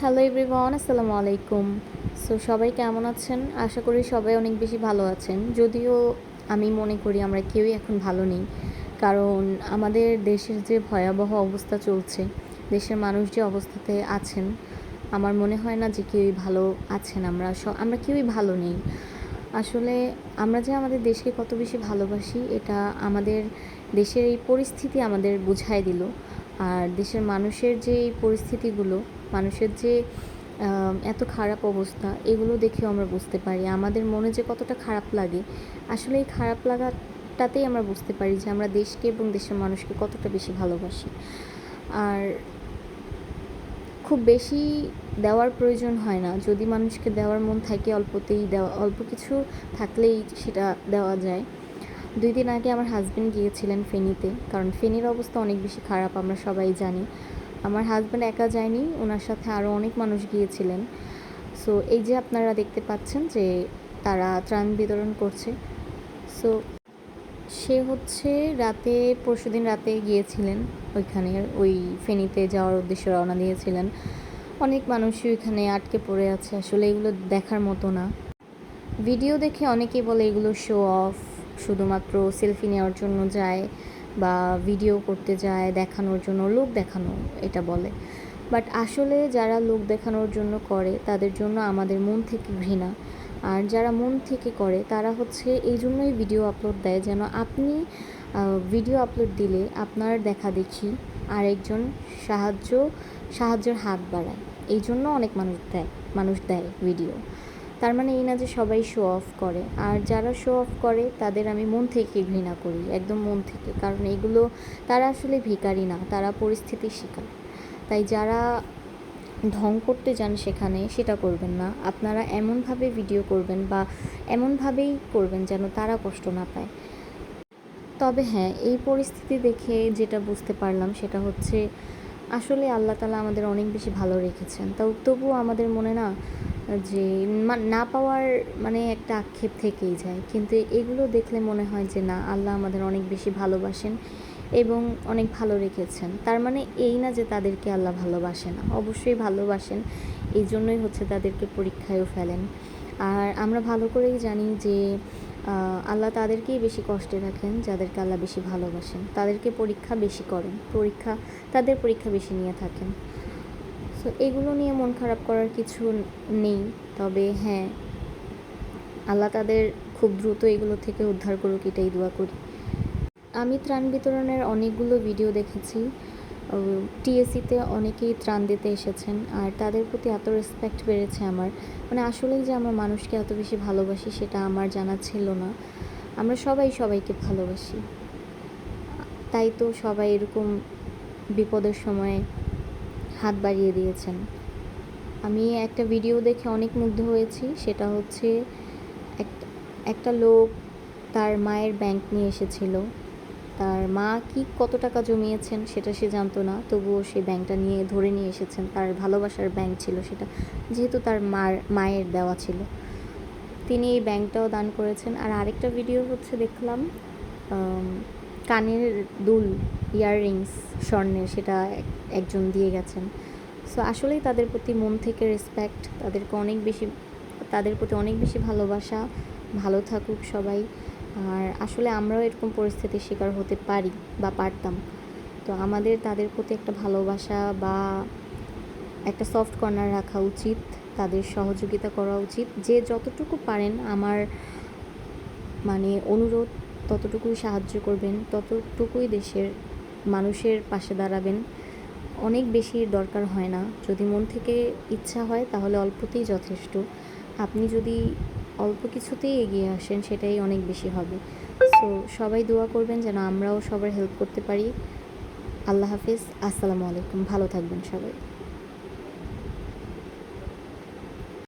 Hello everyone, আসসালামু আলাইকুম। সবাই কেমন আছেন? আশা করি সবাই অনেক বেশি ভালো আছেন। যদিও আমি মনে করি আমরা কেউই এখন ভালো নেই। কারণ আমাদের দেশের যে ভয়াবহ অবস্থা চলছে, দেশের মানুষ যে অবস্থাতে আছেন, আমার মনে হয় না যে কেউই ভালো আছেন। আমরা কেউই ভালো নেই। আসলে আমরা যে আমাদের দেশকে কত বেশি ভালোবাসি, এটা আমাদের দেশের এই পরিস্থিতি আমাদের বুঝায় দিল। আর দেশের মানুষের যে এই পরিস্থিতিগুলো, মানুষের যে এত খারাপ অবস্থা, এগুলো দেখেও আমরা বুঝতে পারি আমাদের মনে যে কতটা খারাপ লাগে। আসলে এই খারাপ লাগাটাতেই আমরা বুঝতে পারি যে আমরা দেশকে এবং দেশের মানুষকে কতটা বেশি ভালোবাসি। আর খুব বেশি দেওয়ার প্রয়োজন হয় না। যদি মানুষকে দেওয়ার মন থাকে, অল্প কিছু থাকলেই সেটা দেওয়া যায়। 2 দিন আগে আমার হাজব্যান্ড গিয়েছিলেন ফেনীতে, কারণ ফেনীর অবস্থা অনেক বেশি খারাপ, আমরা সবাই জানি। আমার হাজব্যান্ড একা যায়নি, ওনার সাথে আরও অনেক মানুষ গিয়েছিলেন। এই যে আপনারা দেখতে পাচ্ছেন যে তারা ত্রাণ বিতরণ করছে। সো সে হচ্ছে পরশুদিন রাতে গিয়েছিলেন ওইখানে, ওই ফেনীতে যাওয়ার উদ্দেশ্যে রওনা দিয়েছিলেন। অনেক মানুষই ওইখানে আটকে পড়ে আছে। আসলে এগুলো দেখার মতো না। ভিডিও দেখে অনেকেই বলে এগুলো শো অফ, শুধুমাত্র সেলফি নেওয়ার জন্য যায় বা ভিডিও করতে যায়, দেখানোর জন্য, লোক দেখানো এটা বলে। বাট আসলে যারা লোক দেখানোর জন্য করে, তাদের জন্য আমাদের মন থেকে ঘৃণা। আর যারা মন থেকে করে, তারা হচ্ছে এই জন্যই ভিডিও আপলোড দেয়, যেন আপনি ভিডিও আপলোড দিলে আপনার দেখা দেখি আরেকজন সাহায্যের হাত বাড়ায়। এই জন্য অনেক মানুষ দেয় ভিডিও। তার মানে এই না যে সবাই শো অফ করে। আর যারা শো অফ করে তাদের আমি মন থেকে ঘৃণা করি, একদম মন থেকে। কারণ এগুলো, তারা আসলে ভিখারি না, তারা পরিস্থিতির শিকার। তাই যারা ঢং করতে যান সেখানে, সেটা করবেন না। আপনারা এমনভাবে ভিডিও করবেন বা এমনভাবেই করবেন যেন তারা কষ্ট না পায়। তবে হ্যাঁ, এই পরিস্থিতি দেখে যেটা বুঝতে পারলাম সেটা হচ্ছে আসলে আল্লাহ তাআলা আমাদের অনেক বেশি ভালো রেখেছেন। তবুও আমাদের মনে না যে না পাওয়ার একটা আক্ষেপ থেকেই যায়। কিন্তু এগুলো দেখলে মনে হয় যে না, আল্লাহ আমাদের অনেক বেশি ভালোবাসেন এবং অনেক ভালো রেখেছেন। তার মানে এই না যে তাদেরকে আল্লাহ ভালোবাসে না, অবশ্যই ভালোবাসেন। এই জন্যই হচ্ছে তাদেরকে পরীক্ষায়ও ফেলেন। আর আমরা ভালো করেই জানি যে আল্লাহ তাদেরকেই বেশি কষ্টে রাখেন যাদেরকে আল্লাহ বেশি ভালোবাসেন। তাদেরকে পরীক্ষা বেশি করেন, তাদের পরীক্ষা বেশি নিয়ে থাকেন। এগুলো নিয়ে মন খারাপ করার কিছু নেই। তবে হ্যাঁ, আল্লাহ তাদের খুব দ্রুত এগুলো থেকে উদ্ধার করুক, এটাই দোয়া করি। আমি ত্রাণ বিতরণের অনেকগুলো ভিডিও দেখেছি। টিএসসিতে অনেকেই ত্রাণ দিতে এসেছেন, আর তাদের প্রতি এত রেসপেক্ট বেড়েছে আমার। আসলেই যে আমরা মানুষকে এত বেশি ভালোবাসি সেটা আমার জানা ছিল না। আমরা সবাই সবাইকে ভালোবাসি, তাই তো সবাই এরকম বিপদের সময় হাত বাড়িয়ে দিয়েছেন। আমি একটা ভিডিও দেখে অনেক মুগ্ধ হয়েছি। সেটা হচ্ছে একটা লোক তার মায়ের ব্যাংক নিয়ে এসেছিল। তার মা কত টাকা জমিয়েছেন সেটা সে জানতো না, তবুও সে ব্যাংকটা ধরে নিয়ে এসেছেন। তার ভালোবাসার ব্যাংক ছিল সেটা, যেহেতু তার মায়ের দেওয়া ছিল। তিনি এই ব্যাংকটাও দান করেছেন। আর আরেকটা ভিডিও হচ্ছে দেখলাম, কানের দুল, ইয়াররিংস স্বর্ণের, সেটা একজন দিয়ে গেছেন। আসলেই তাদের প্রতি মন থেকে রেসপেক্ট, তাদের প্রতি অনেক বেশি ভালোবাসা। ভালো থাকুক সবাই। আর আসলে আমরাও এরকম পরিস্থিতির শিকার হতে পারি বা পারতাম। তো আমাদের তাদের প্রতি একটা ভালোবাসা বা একটা সফট কর্নার রাখা উচিত, তাদের সহযোগিতা করা উচিত। যে যতটুকু পারেন, আমার অনুরোধ, ততটুকুই সাহায্য করবেন, ততটুকুই দেশের মানুষের পাশে দাঁড়াবেন। অনেক বেশি দরকার হয় না, যদি মন থেকে ইচ্ছা হয় তাহলে অল্পতেই যথেষ্ট। আপনি যদি অল্প কিছুতেই এগিয়ে আসেন, সেটাই অনেক বেশি হবে। সবাই দোয়া করবেন যেন আমরাও সবার হেল্প করতে পারি। আল্লাহ হাফিজ, আসসালামু আলাইকুম। ভালো থাকবেন সবাই।